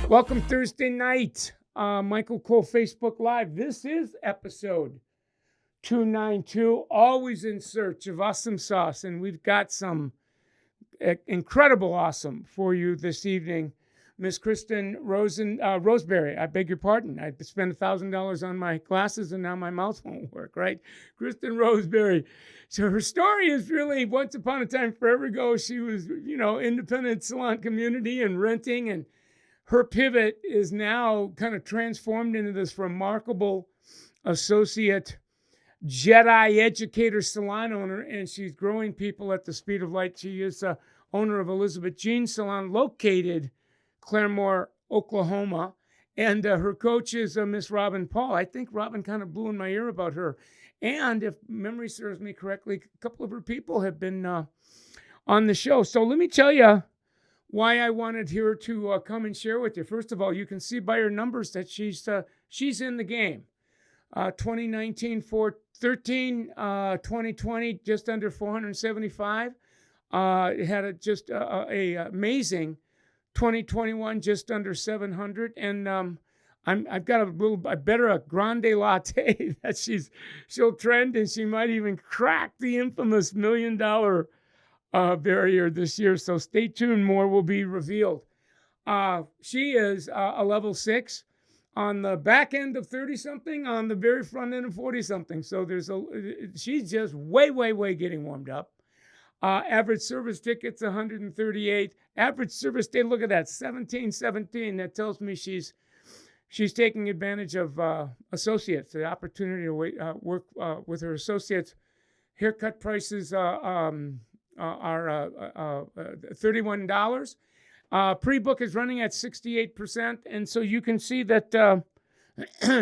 Welcome Thursday night, Michael Cole Facebook Live. This is episode 292, always in search of awesome sauce. And we've got some incredible awesome for you this evening. Miss Kristin Roseberry, I beg your pardon. I spent $1,000 on my glasses and now my mouth won't work, right? Kristin Roseberry. So her story is really once upon a time, forever ago, she was, independent salon community and renting, and her pivot is now kind of transformed into this remarkable associate Jedi Educator salon owner, and she's growing people at the speed of light. She is owner of Elizabeth Jean Salon, located Claremore, Oklahoma, and her coach is Miss Robin Paul. I think Robin kind of blew in my ear about her, and if memory serves me correctly, a couple of her people have been on the show. So let me tell you why I wanted her to come and share with you. First of all, you can see by her numbers that she's in the game. 2019 413, 2020 just under 475. Had a amazing 2021 just under 700, and I've got a better grande latte that she'll trend, and she might even crack the infamous $1 million barrier this year. So stay tuned, more will be revealed. She is a level 6 on the back end of 30-something, on the very front end of 40-something. So she's just way getting warmed up. Average service tickets 138. Average service day, look at that, 1717. That tells me she's taking advantage of associates, the opportunity to work with her associates. Haircut prices are $31. Pre-book is running at 68%, and so you can see that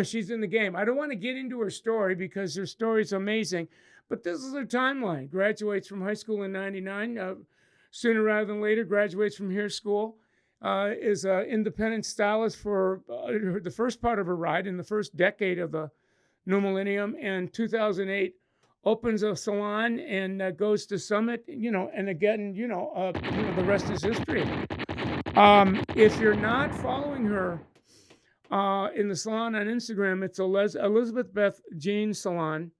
she's in the game. I don't want to get into her story because her story is amazing, but this is her timeline. Graduates from high school in 99, sooner rather than later, graduates from hair school, is an independent stylist for the first part of her ride in the first decade of the new millennium, and 2008 opens a salon and goes to Summit, and again, the rest is history. If you're not following her in the salon on Instagram, it's Elizabeth Beth Jean Salon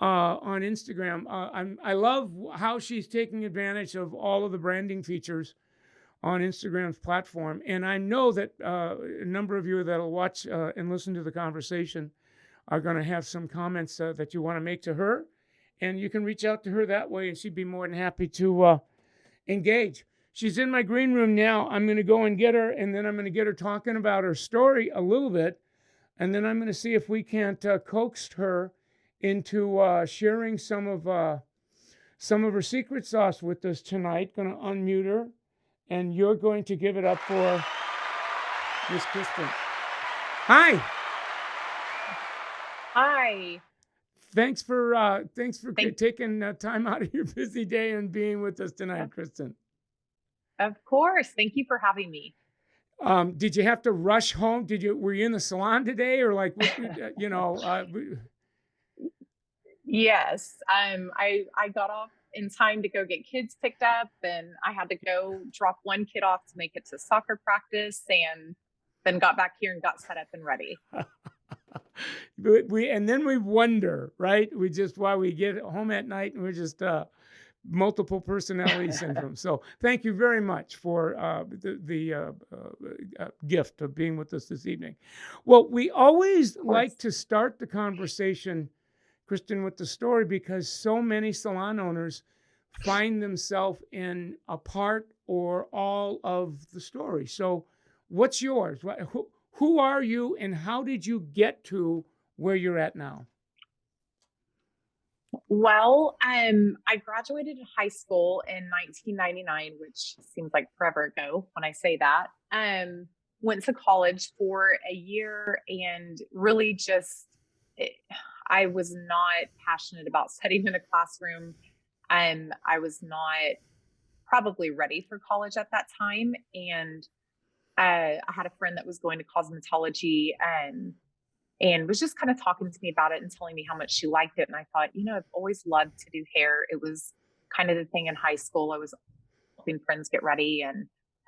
on Instagram. I love how she's taking advantage of all of the branding features on Instagram's platform. And I know that a number of you that'll watch and listen to the conversation are going to have some comments that you want to make to her. And you can reach out to her that way, and she'd be more than happy to engage. She's in my green room now. I'm going to go and get her, and then I'm going to get her talking about her story a little bit. And then I'm going to see if we can't coax her into sharing some of her secret sauce with us tonight. Going to unmute her, and you're going to give it up for Miss Kristin. Hi. Hi. Thanks for taking time out of your busy day and being with us tonight, Kristin. Of course. Thank you for having me. Did you have to rush home? Were you in the salon today, or like, Yes. I got off in time to go get kids picked up, and I had to go drop one kid off to make it to soccer practice, and then got back here and got set up and ready. And then we wonder, right? While we get home at night and we're just multiple personality syndrome. So thank you very much for the gift of being with us this evening. Well, we always like to start the conversation, Kristin, with the story, because so many salon owners find themselves in a part or all of the story. So what's yours? Who are you, and how did you get to where you're at now? Well, I graduated high school in 1999, which seems like forever ago when I say that. Went to college for a year, and really I was not passionate about studying in a classroom. I was not probably ready for college at that time, and I had a friend that was going to cosmetology and was just kind of talking to me about it and telling me how much she liked it. And I thought, I've always loved to do hair. It was kind of the thing in high school. I was helping friends get ready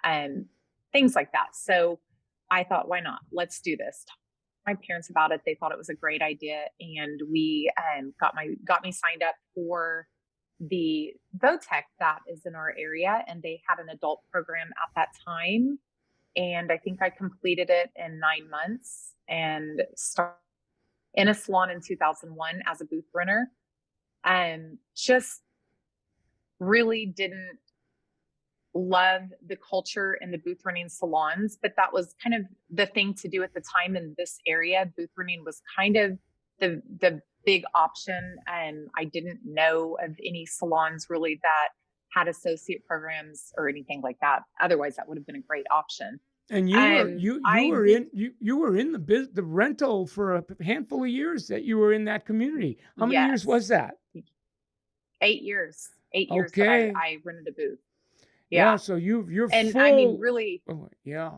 and things like that. So I thought, why not? Let's do this. Talked to my parents about it. They thought it was a great idea, and we got me signed up for the Votech that is in our area, and they had an adult program at that time. And I think I completed it in 9 months and started in a salon in 2001 as a booth renter. And just really didn't love the culture in the booth renting salons, but that was kind of the thing to do at the time in this area. Booth renting was kind of the big option. And I didn't know of any salons really that had associate programs or anything like that. Otherwise, that would have been a great option. And you were in the rental for a handful of years that you were in that community. How many years was that? 8 years. 8 years Okay. that I rented a booth. Yeah. So you're and full. I mean, really, yeah.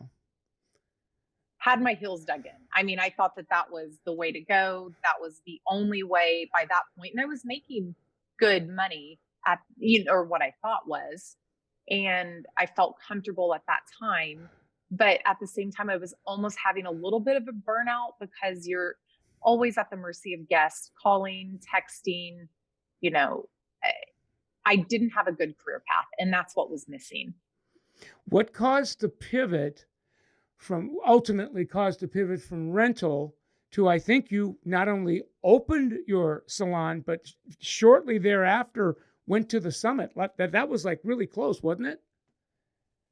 Had my heels dug in. I mean, I thought that was the way to go. That was the only way by that point. And I was making good money at, or what I thought was, and I felt comfortable at that time. But at the same time, I was almost having a little bit of a burnout because you're always at the mercy of guests calling, texting, I didn't have a good career path, and that's what was missing. What ultimately caused the pivot from rental to, I think you not only opened your salon, but shortly thereafter went to the summit. That was like really close, wasn't it?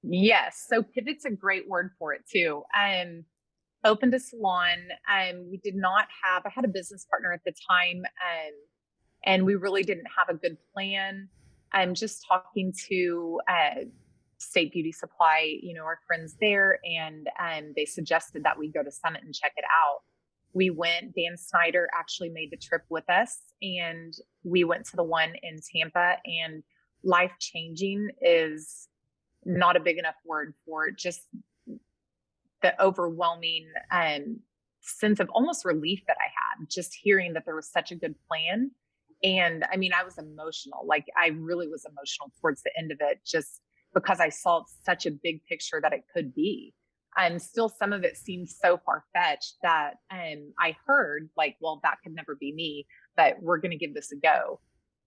Yes. So pivot's a great word for it too. Opened a salon. We did not have, I had a business partner at the time, and we really didn't have a good plan. I'm just talking to State Beauty Supply, our friends there, and they suggested that we go to Summit and check it out. We went. Dan Snyder actually made the trip with us, and we went to the one in Tampa. And life-changing is not a big enough word for just the overwhelming sense of almost relief that I had just hearing that there was such a good plan. And I mean, I was emotional. Like, I really was emotional towards the end of it, just because I saw such a big picture that it could be. And still, some of it seemed so far-fetched that I heard like, well, that could never be me, but we're going to give this a go.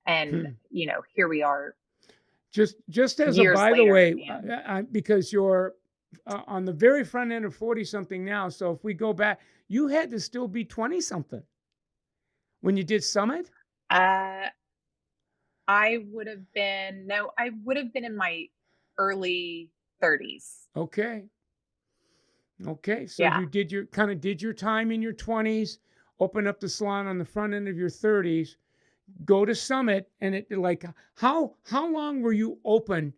And, here we are. Just as a by the way, because you're on the very front end of 40-something now. So if we go back, you had to still be 20-something when you did Summit? I would have been in my early 30s. Okay. So you did your time in your 20s, open up the salon on the front end of your 30s, go to Summit, and it like how long were you open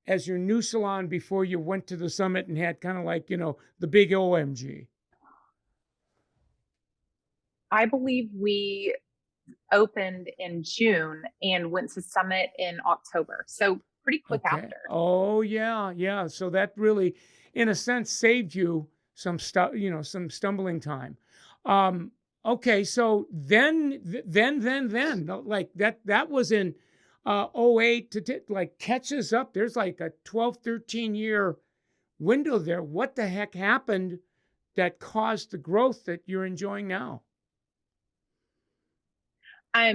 as your new salon before you went to the Summit and had kind of like, the big OMG? I believe we opened in June and went to Summit in October. So pretty quick after. Oh yeah. So that really, in a sense, saved you some stuff, some stumbling time. Okay, so then, like that was in 08 to like catches up. There's like a 12, 13 year window there. What the heck happened that caused the growth that you're enjoying now?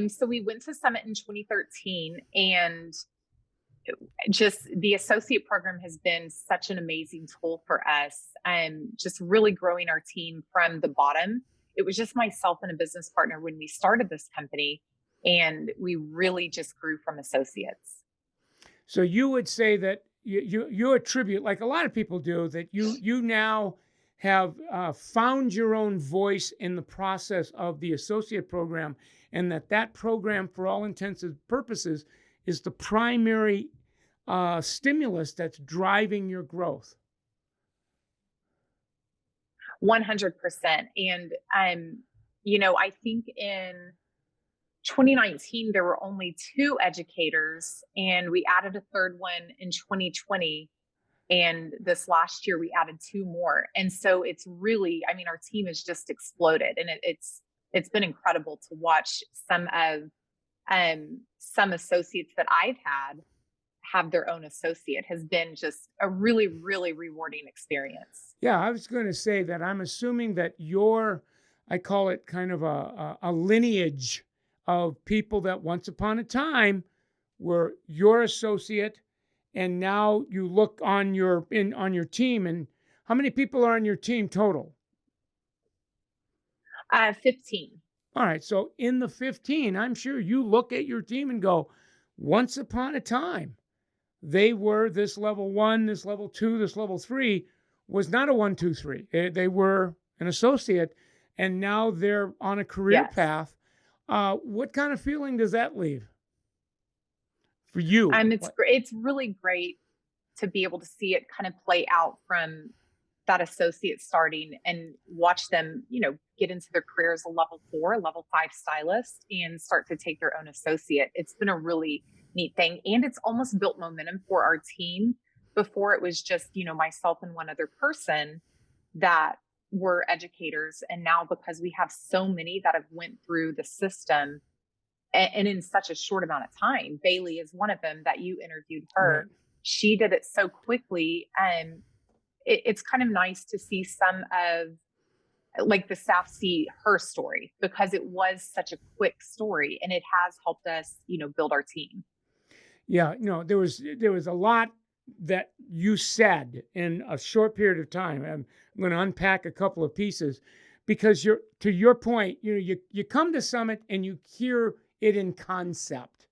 So we went to Summit in 2013, and just the associate program has been such an amazing tool for us, and just really growing our team from the bottom. It was just myself and a business partner when we started this company, and we really just grew from associates. So you would say that you attribute, like a lot of people do, that you now have found your own voice in the process of the associate program, and that program, for all intents and purposes, is the primary stimulus that's driving your growth. 100%. And, I think in 2019, there were only 2 educators, and we added a third one in 2020. And this last year we added 2 more. And so it's really, our team has just exploded, and it's been incredible to watch some associates that I've had have their own associate has been just a really, really rewarding experience. Yeah, I was going to say that I'm assuming that I call it kind of a lineage of people that once upon a time were your associate, and now you look on on your team, and how many people are on your team total? 15. All right, so in the 15, I'm sure you look at your team and go, once upon a time, they were this level 1, this level 2, this level 3 was not a 1, 2, 3. They were an associate, and now they're on a career Yes. path. What kind of feeling does that leave for you? It's really great to be able to see it kind of play out from that associate starting and watch them, get into their career as a level 4, level 5 stylist and start to take their own associate. It's been a really neat thing. And it's almost built momentum for our team. Before it was just, myself and one other person that were educators. And now because we have so many that have went through the system and in such a short amount of time, Bailey is one of them that you interviewed her. Right. She did it so quickly. And it's kind of nice to see some of like the staff see her story because it was such a quick story and it has helped us, build our team. Yeah, there was a lot that you said in a short period of time. I'm going to unpack a couple of pieces because to your point, you come to Summit and you hear it in concept,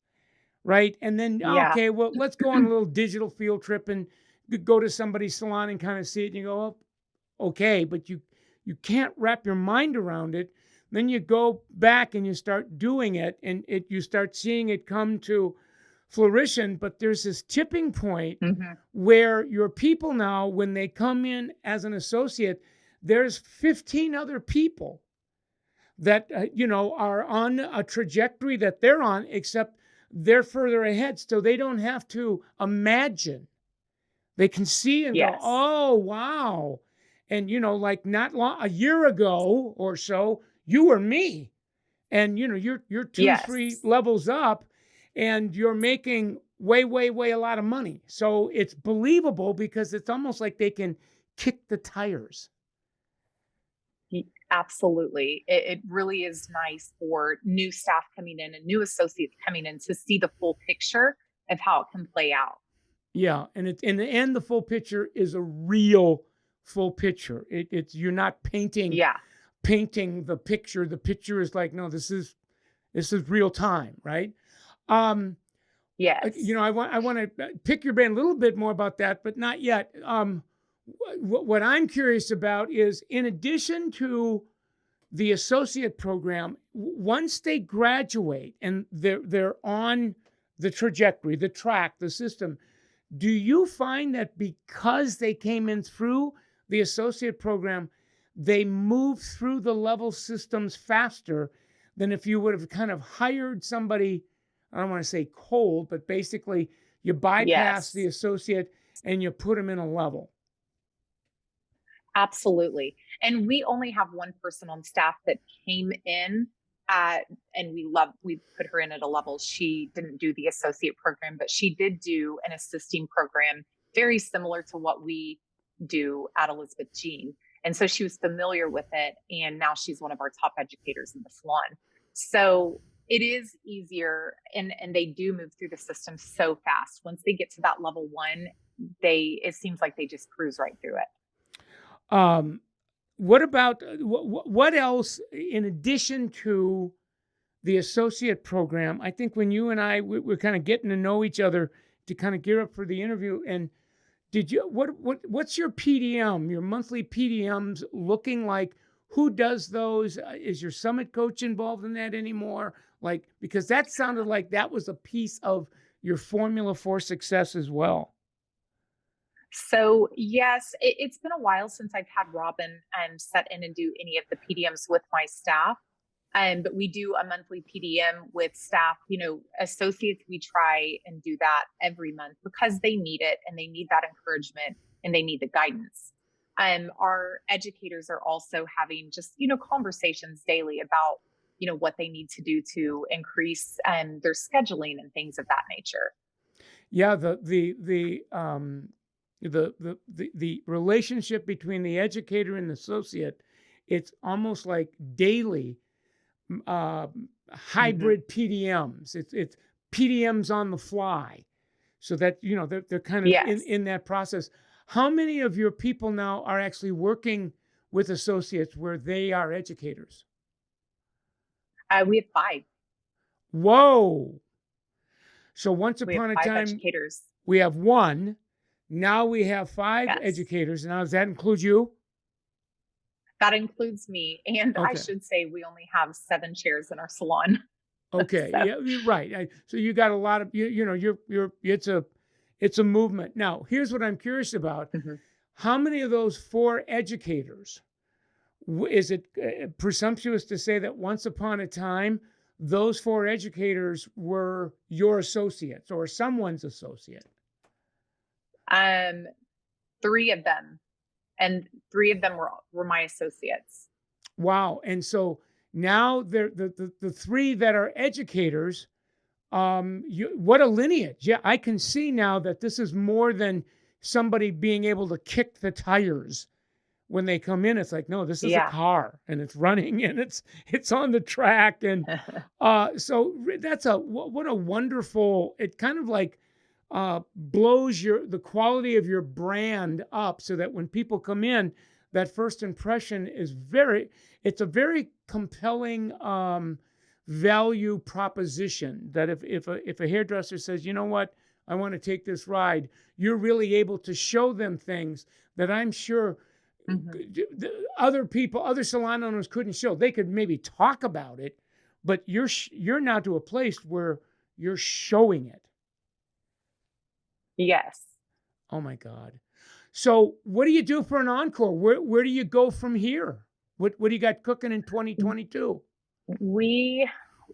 right? And then Yeah. okay, well, let's go on a little digital field trip and go to somebody's salon and kind of see it, and you go, oh, okay, but you can't wrap your mind around it. Then you go back and you start doing it, and you start seeing it come to fruition. But there's this tipping point Mm-hmm. where your people now, when they come in as an associate, there's 15 other people that are on a trajectory that they're on, except they're further ahead, so they don't have to imagine. They can see and go, Yes. oh, wow. And, like not long, a year ago or so, you were me. And, you're 2, Yes. 3 levels up and you're making way, way, way a lot of money. So it's believable because it's almost like they can kick the tires. Absolutely. It really is nice for new staff coming in and new associates coming in to see the full picture of how it can play out. Yeah. And in the end, the full picture is a real full picture. It's you're not painting Yeah. the picture. The picture is like, no, this is real time, right? Yes. I want to pick your brain a little bit more about that, but not yet. What I'm curious about is, in addition to the associate program, once they graduate and they're on the trajectory, the track, the system, do you find that because they came in through the associate program, they move through the level systems faster than if you would have kind of hired somebody? I don't want to say cold, but basically you bypass the associate and you put them in a level. Absolutely. And we only have one person on staff that came in and we put her in at a level. She didn't do the associate program, but she did do an assisting program very similar to what we do at Elizabeth Jean. And so she was familiar with it. And now she's one of our top educators in the salon. So it is easier and they do move through the system so fast. Once they get to that level 1, it seems like they just cruise right through it. What about what else in addition to the associate program? I think when you and I we're kind of getting to know each other to kind of gear up for the interview. And what's your PDM, your monthly PDMs looking like? Who does those? Is your summit coach involved in that anymore? Like, because that sounded like that was a piece of your formula for success as well. So yes, it's been a while since I've had Robin set in and do any of the PDMs with my staff. But we do a monthly PDM with staff, associates. We try and do that every month because they need it and they need that encouragement and they need the guidance. Our educators are also having just, conversations daily about, what they need to do to increase their scheduling and things of that nature. Yeah, the relationship between the educator and the associate, it's almost like daily uh, Hmm. hybrid PDMs. It's PDMs on the fly, so that they're kind of in Yes. in that process. How many of your people now are actually working with associates where they are educators? We have five. Whoa! So once We have upon a five time educators. we have one. Now we have five Yes. educators. Now does that include you? That includes me. And I Okay. should say we only have 7 chairs in our salon. Okay. So, Yeah, you're right. So you got a lot of you're it's a movement. Now, here's what I'm curious about. mhm. How many of those four educators, is it presumptuous to say that once upon a time those four educators were your associates or someone's associate? um, 3 of them, and 3 of them were my associates. Wow. And so now the three that are educators, what a lineage. Yeah, I can see now that this is more than somebody being able to kick the tires when they come in. It's like, no, this is a Yeah. car and it's running and it's on the track. And so that's what a wonderful, it kind of like blows the quality of your brand up, so that when people come in, that first impression is it's a very compelling value proposition, that if a hairdresser says, you know what, I want to take this ride, you're really able to show them things that I'm sure Mhm. other people, other salon owners couldn't show. They could maybe talk about it, but you're now to a place where you're showing it. Yes. Oh my God. So what do you do for an encore? Where do you go from here? What do you got cooking in 2022? We,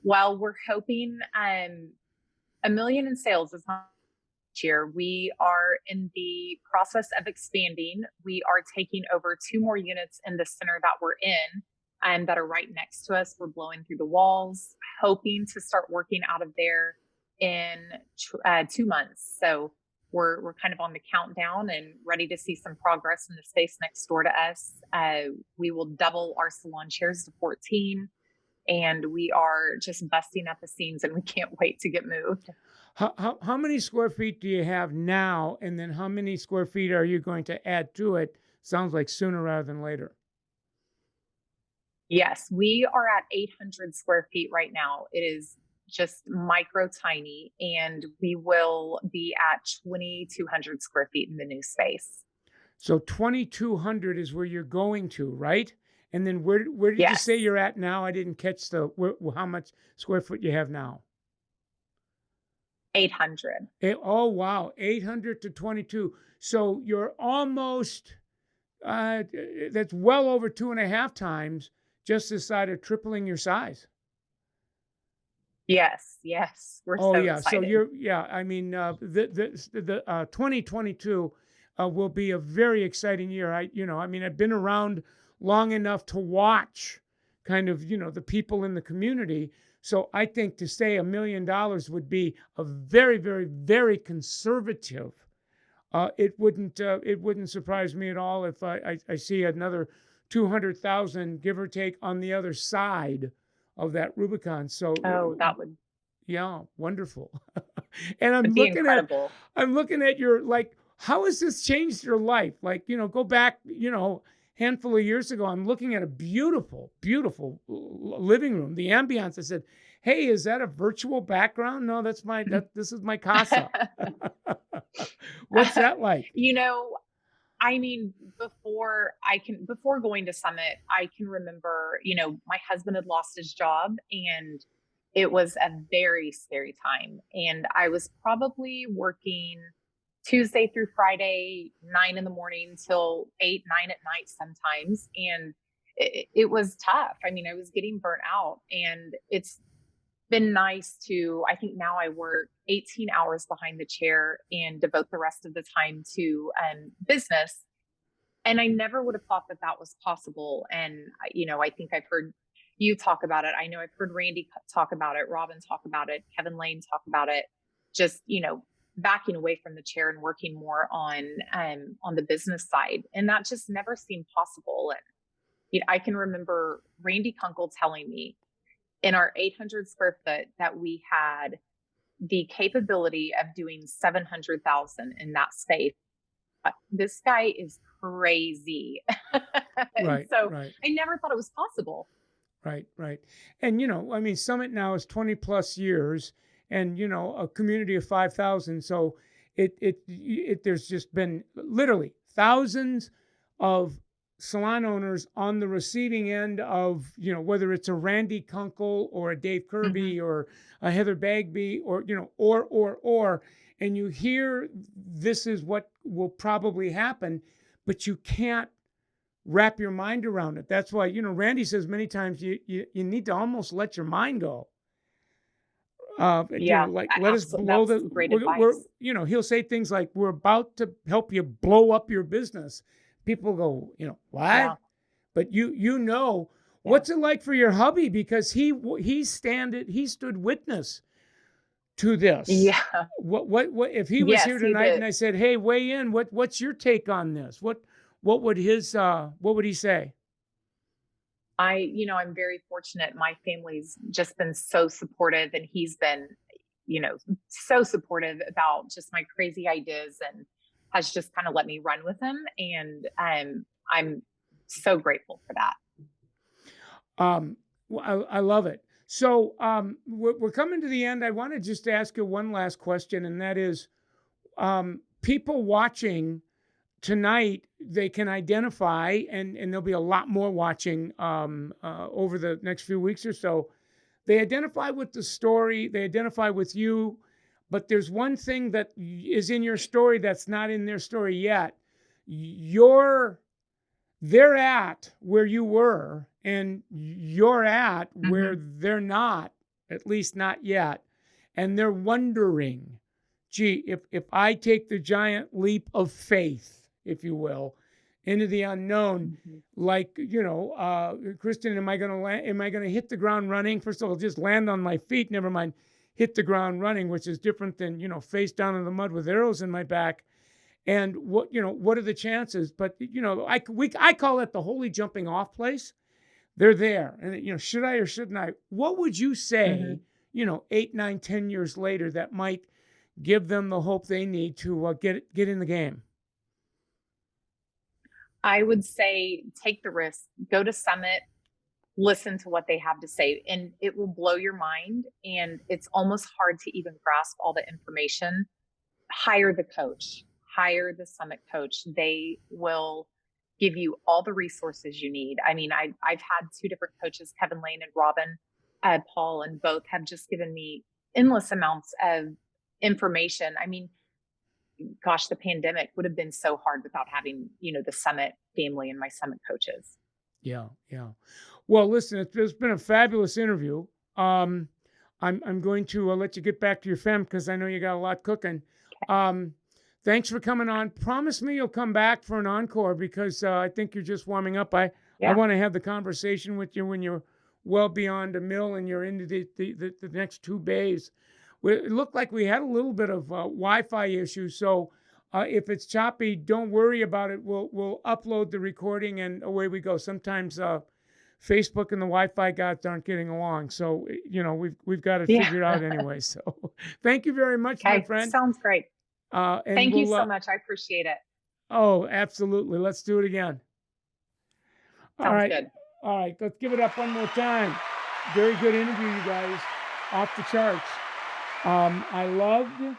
well, we're hoping 1 million in sales is not this year. We are in the process of expanding. We are taking over 2 more units in the center that we're in and that are right next to us. We're blowing through the walls, hoping to start working out of there in 2 months. So we're kind of on the countdown and ready to see some progress in the space next door to us. We will double our salon chairs to 14, and we are just busting at the seams, and we can't wait to get moved. How many square feet do you have now? And then how many square feet are you going to add to it? Sounds like sooner rather than later. Yes, we are at 800 square feet right now. It is just micro tiny, and we will be at 2,200 square feet in the new space. So 2,200 is where you're going to, right? And then where did you say Yes, you're at now? I didn't catch how much square foot you have now. 800. Oh wow, 800 to 22. So you're almost that's well over 2.5 times, just this side of tripling your size. Yes, yes, we're Oh so yeah, so excited. I mean, the 2022 will be a very exciting year. I mean, I've been around long enough to watch kind of, the people in the community. So I think to say $1 million would be a very, very, very conservative. It wouldn't surprise me at all if I see another 200,000, give or take, on the other side of that Rubicon. So Oh, that would yeah, wonderful. And I'm would be looking at incredible. I'm looking at your, like, how has this changed your life? Like, go back, handful of years ago. I'm looking at a beautiful, beautiful living room. The ambiance. I said, "Hey, is that a virtual background?" No, this is my casa. What's that like? you know, I mean, before going to Summit, I can remember, my husband had lost his job, and it was a very scary time. And I was probably working Tuesday through Friday, 9 in the morning till 8, 9 at night sometimes. And it was tough. I mean, I was getting burnt out, and it's been nice to, I think now I work 18 hours behind the chair and devote the rest of the time to business. And I never would have thought that that was possible. And, I think I've heard you talk about it. I know I've heard Randy talk about it, Robin talk about it, Kevin Lane talk about it. Just, backing away from the chair and working more on the business side. And that just never seemed possible. And I can remember Randy Kunkel telling me in our 800 square foot that we had the capability of doing 700,000 in that space. This guy is crazy. Right. So Right. I never thought it was possible. Right. Right. And, I mean, Summit now is 20 plus years and, a community of 5,000. So there's just been literally thousands of salon owners on the receiving end of, whether it's a Randy Kunkel or a Dave Kirby or a Heather Bagby or, or, and you hear this is what will probably happen, but you can't wrap your mind around it. That's why, Randy says many times you need to almost let your mind go. Yeah, let us blow that's great advice. He'll say things like, we're about to help you blow up your business. People go, what? Yeah. But what's it like for your hubby? Because he stood witness to this. Yeah. What if he was here tonight and I said, hey, weigh in, what's your take on this? What would he say? I'm very fortunate. My family's just been so supportive, and he's been, so supportive about just my crazy ideas and has just kind of let me run with him. And I'm so grateful for that. Well, I love it. So we're coming to the end. I want to just ask you one last question, and that is, people watching tonight, they can identify, and there'll be a lot more watching over the next few weeks or so. They identify with the story, they identify with you, but there's one thing that is in your story that's not in their story yet. They're at where you were, and you're at where they're not, at least not yet. And they're wondering, gee, if I take the giant leap of faith, if you will, into the unknown, like, Kristin, am I going to hit the ground running? First of all, just land on my feet, never mind hit the ground running, which is different than, face down in the mud with arrows in my back. And what are the chances? But, I call it the holy jumping off place. They're there. And, should I or shouldn't I? What would you say, 8, 9, 10 years later that might give them the hope they need to get in the game? I would say take the risk, go to Summit, listen to what they have to say, and it will blow your mind. And it's almost hard to even grasp all the information. Hire the coach, hire the Summit coach. They will give you all the resources you need. I mean, I've had 2 different coaches, Kevin Lane and Robin Paul, and both have just given me endless amounts of information. I mean, gosh, the pandemic would have been so hard without having, the Summit family and my Summit coaches. Yeah. Well, listen, it's been a fabulous interview. I'm going to let you get back to your fam because I know you got a lot cooking. Thanks for coming on. Promise me you'll come back for an encore because I think you're just warming up. I want to have the conversation with you when you're well beyond a mill and you're into the next 2 bays. It looked like we had a little bit of Wi-Fi issues, so if it's choppy, don't worry about it. We'll upload the recording and away we go. Sometimes Facebook and the Wi-Fi gods aren't getting along, so we've got it figured out anyway. So thank you very much, my friend. Sounds great. Thank you so much. I appreciate it. Oh, absolutely. Let's do it again. Sounds good. All right, let's give it up one more time. Very good interview, you guys. Off the charts. I loved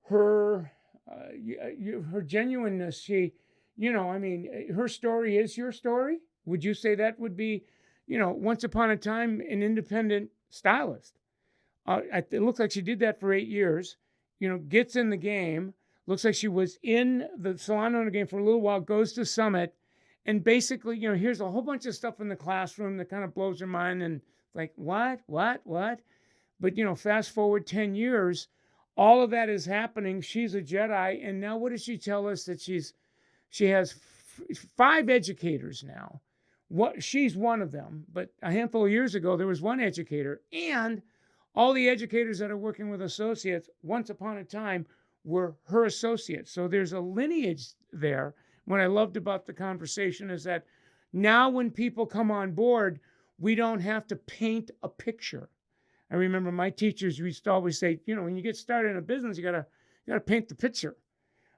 her genuineness. She, her story is your story. Would you say that would be, once upon a time, an independent stylist? It looks like she did that for 8 years, gets in the game. Looks like she was in the salon owner game for a little while, goes to Summit, and basically, here's a whole bunch of stuff in the classroom that kind of blows her mind and like, what? But, fast forward 10 years, all of that is happening. She's a Jedi. And now what does she tell us? That she has 5 educators now. She's one of them. But a handful of years ago, there was one educator. And all the educators that are working with associates, once upon a time, were her associates. So there's a lineage there. What I loved about the conversation is that now when people come on board, we don't have to paint a picture. I remember my teachers used to always say, when you get started in a business, you gotta paint the picture.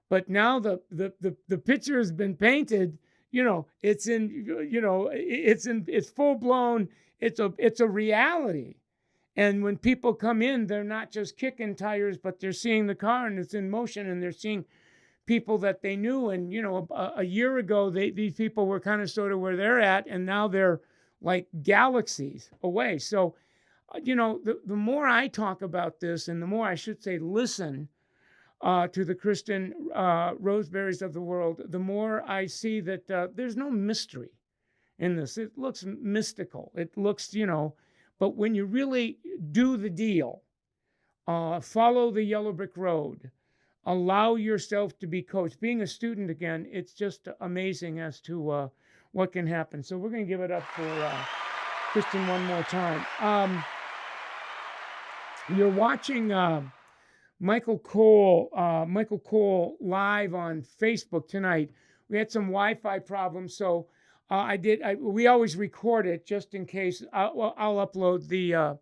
But now the picture has been painted. It's full blown. It's a reality. And when people come in, they're not just kicking tires, but they're seeing the car and it's in motion, and they're seeing people that they knew. And a year ago, these people were kind of sort of where they're at, and now they're like galaxies away. So the more I talk about this, and the more I should say listen to the Kristin Roseberrys of the world, the more I see that there's no mystery in this. It looks mystical. It looks, but when you really do the deal, follow the yellow brick road, allow yourself to be coached. Being a student again, it's just amazing as to what can happen. So we're going to give it up for Kristin one more time. You're watching Michael Cole live on Facebook tonight. We had some Wi-Fi problems, so we always record it just in case. I'll upload the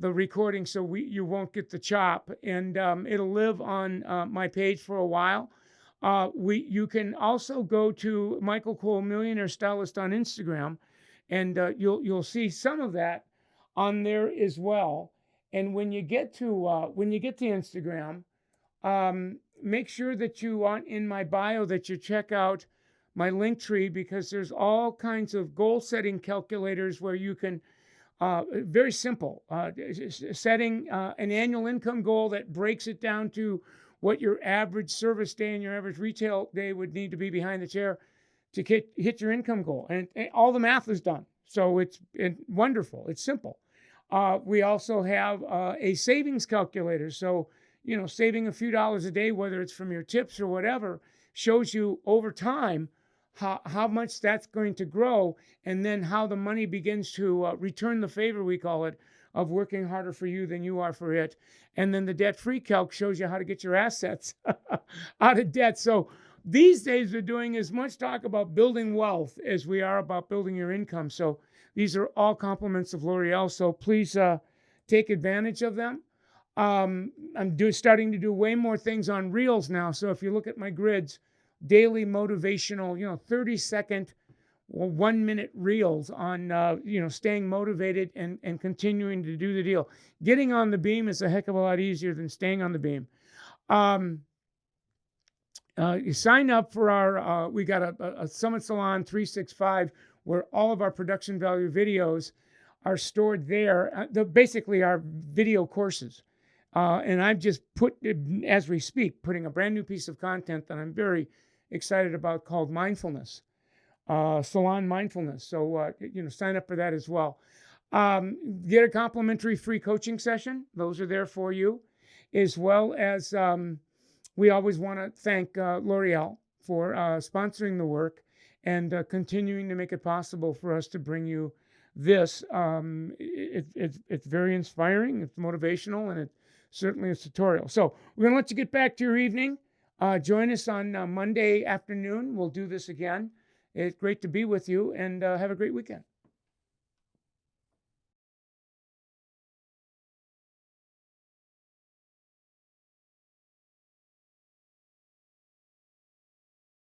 recording so you won't get the chop, and it'll live on my page for a while. You can also go to Michael Cole Millionaire Stylist on Instagram, and you'll see some of that on there as well. And when you get to Instagram, make sure that you want in my bio that you check out my link tree, because there's all kinds of goal setting calculators where you can very simple setting an annual income goal that breaks it down to what your average service day and your average retail day would need to be behind the chair to hit your income goal, and all the math is done. So it's wonderful. It's simple. We also have a savings calculator. So, saving a few dollars a day, whether it's from your tips or whatever, shows you over time how much that's going to grow, and then how the money begins to return the favor, we call it, of working harder for you than you are for it. And then the debt-free calc shows you how to get your assets out of debt. So these days we're doing as much talk about building wealth as we are about building your income. So these are all compliments of L'Oreal. So please take advantage of them. I'm starting to do way more things on Reels now. So if you look at my grids, daily motivational, 30-second or 1-minute Reels on, staying motivated and continuing to do the deal. Getting on the beam is a heck of a lot easier than staying on the beam. You sign up for our, we got a Summit Salon 365 where all of our production value videos are stored there. They're basically our video courses. And I've just as we speak, putting a brand new piece of content that I'm very excited about called Mindfulness, Salon Mindfulness. So, sign up for that as well. Get a complimentary free coaching session. Those are there for you, as well as we always want to thank L'Oreal for sponsoring the work and continuing to make it possible for us to bring you this. It's very inspiring, it's motivational, and it certainly is tutorial. So we're going to let you get back to your evening. Join us on Monday afternoon. We'll do this again. It's great to be with you, and have a great weekend.